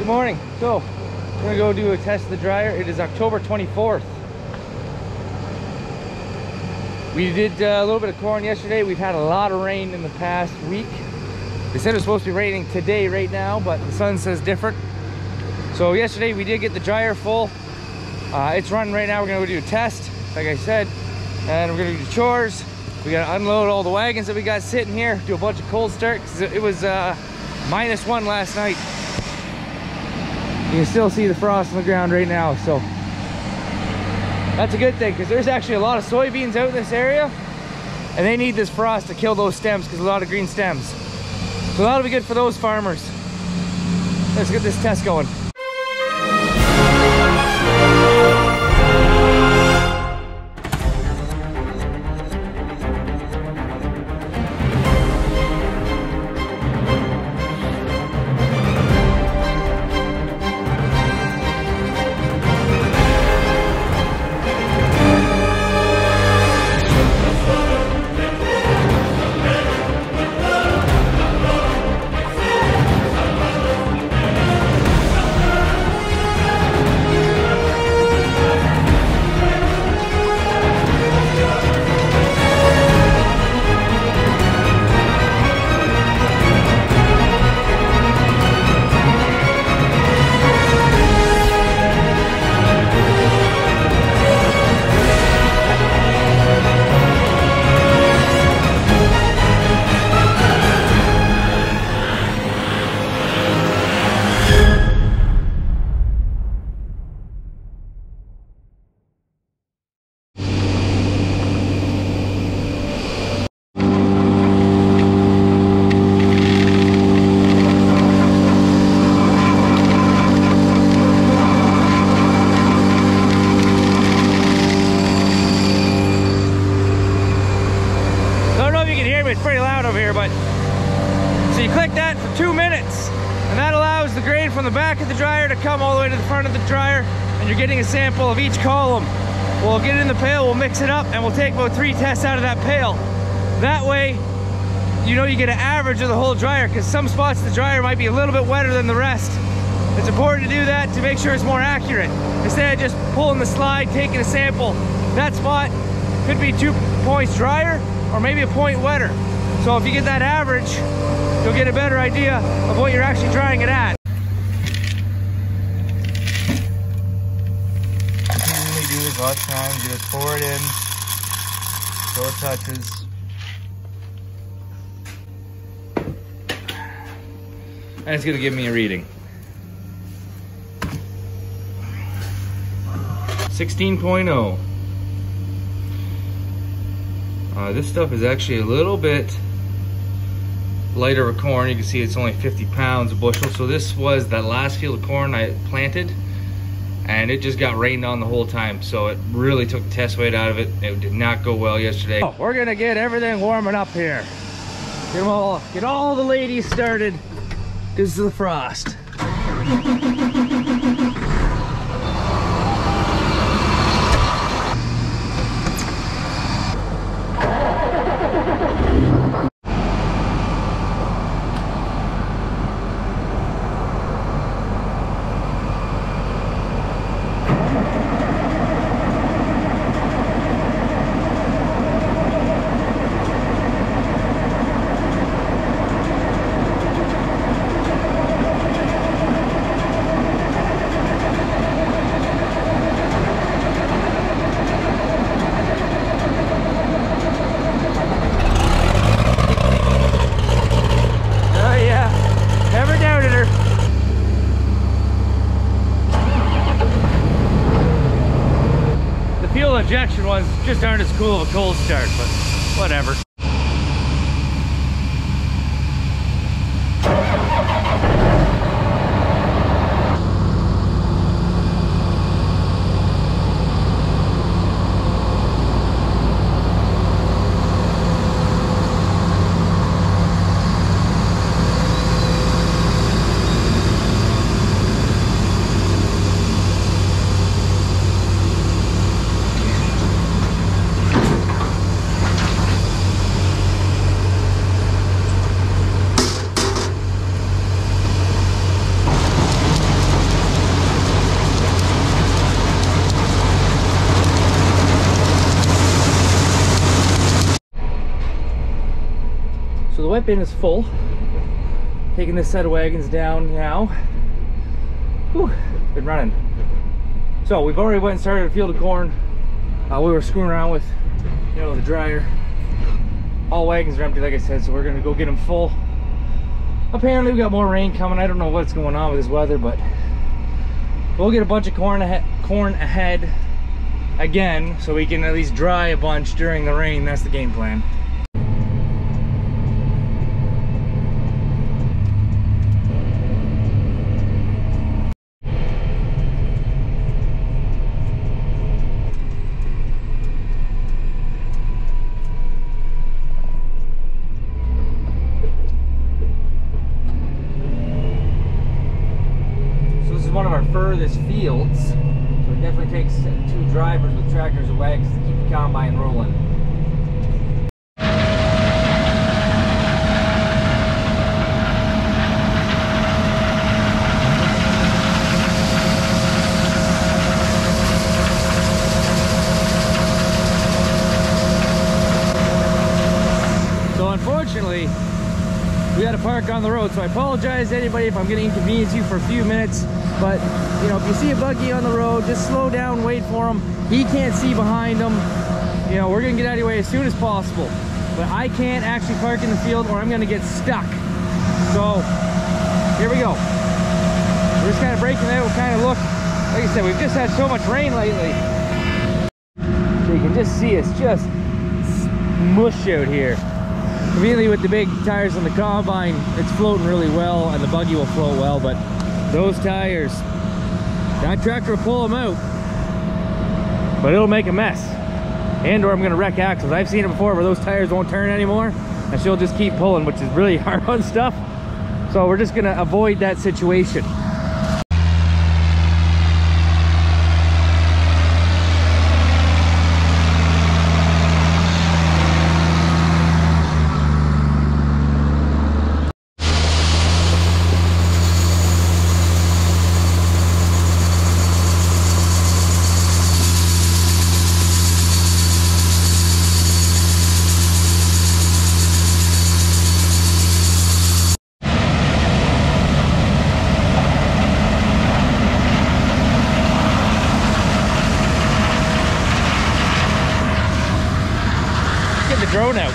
Good morning. So, we're gonna go do a test of the dryer. It is October 24th. We did a little bit of corn yesterday. We've had a lot of rain in the past week. They said it was supposed to be raining today right now, but the sun says different. So yesterday we did get the dryer full. It's running right now. We're gonna go do a test, like I said, and we're gonna do chores. We gotta unload all the wagons that we got sitting here, do a bunch of cold start, because it was -1 last night. You can still see the frost on the ground right now, so that's a good thing, because there's actually a lot of soybeans out in this area, and they need this frost to kill those stems, because a lot of green stems. So that'll be good for those farmers. Let's get this test going. It's pretty loud over here, but so you click that for 2 minutes, and that allows the grain from the back of the dryer to come all the way to the front of the dryer, and you're getting a sample of each column. We'll get it in the pail, we'll mix it up, and we'll take about 3 tests out of that pail. That way, you know, you get an average of the whole dryer, because some spots of the dryer might be a little bit wetter than the rest. It's important to do that to make sure it's more accurate. Instead of just pulling the slide, taking a sample, that spot could be 2 points drier, or maybe a point wetter. So if you get that average, you'll get a better idea of what you're actually drying it at. What we do is lots of times you just pour it in, so it touches. And it's gonna give me a reading. 16.0. This stuff is actually a little bit lighter of corn. You can see it's only 50 pounds a bushel. So this was that last field of corn I planted, and it just got rained on the whole time. So it really took the test weight out of it. It did not go well yesterday. Oh, we're gonna get everything warming up here. Get all the ladies started because of the frost. Fuel injection ones just aren't as cool of a cold start, but whatever. wet bin is full. Taking this set of wagons down now. Whew, been running. So we've already went and started a field of corn. We were screwing around with, you know, the dryer. All wagons are empty, like I said, so we're gonna go get them full. Apparently we got more rain coming. I don't know what's going on with this weather, but we'll get a bunch of corn ahead again, so we can at least dry a bunch during the rain. That's the game plan. One of our furthest fields, so it definitely takes 2 drivers with tractors and wagons to keep the combine rolling. So unfortunately, we got to park on the road, so I apologize to anybody if I'm going to inconvenience you for a few minutes. But, you know, if you see a buggy on the road, just slow down, wait for him. He can't see behind him. You know, we're going to get out of your way as soon as possible. But I can't actually park in the field or I'm going to get stuck. So, here we go. We're just kind of breaking out, kind of look. Like I said, we've just had so much rain lately. So you can just see it's just mush out here. Conveniently with the big tires on the combine, it's floating really well and the buggy will float well, but those tires, that tractor will pull them out, but it'll make a mess. And or I'm gonna wreck axles. I've seen it before where those tires won't turn anymore and she'll just keep pulling, which is really hard on stuff. So we're just gonna avoid that situation. The drone out.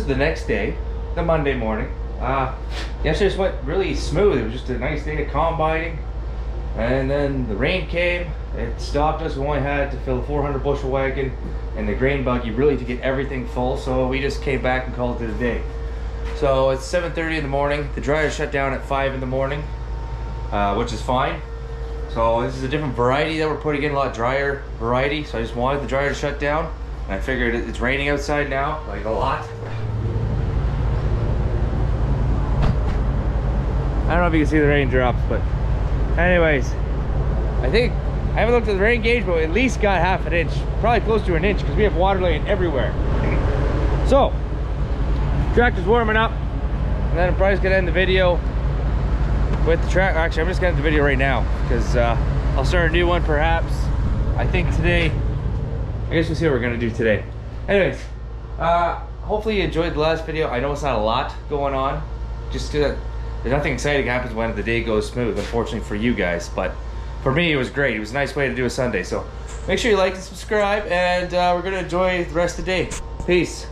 is the next day, the Monday morning. Yesterday just went really smooth. It was just a nice day of combining. And then the rain came. It stopped us. We only had to fill the 400 bushel wagon and the grain buggy really to get everything full. So we just came back and called it a day. So it's 7:30 in the morning. The dryer shut down at 5 in the morning, which is fine. So this is a different variety that we're putting in, a lot drier variety. So I just wanted the dryer to shut down. And I figured it's raining outside now, like a lot. I don't know if you can see the raindrops, but anyways, I think, I haven't looked at the rain gauge, but we at least got half an inch, probably close to an inch, because we have water laying everywhere. So, tractor's warming up, and then I'm probably just gonna end the video with the track. Actually, I'm just gonna end the video right now, because I'll start a new one perhaps. I think today, I guess we'll see what we're gonna do today. Anyways, hopefully you enjoyed the last video. I know it's not a lot going on, just there's nothing exciting happens when the day goes smooth, unfortunately for you guys, but for me it was great. It was a nice way to do a Sunday. So make sure you like and subscribe, and we're gonna enjoy the rest of the day. Peace.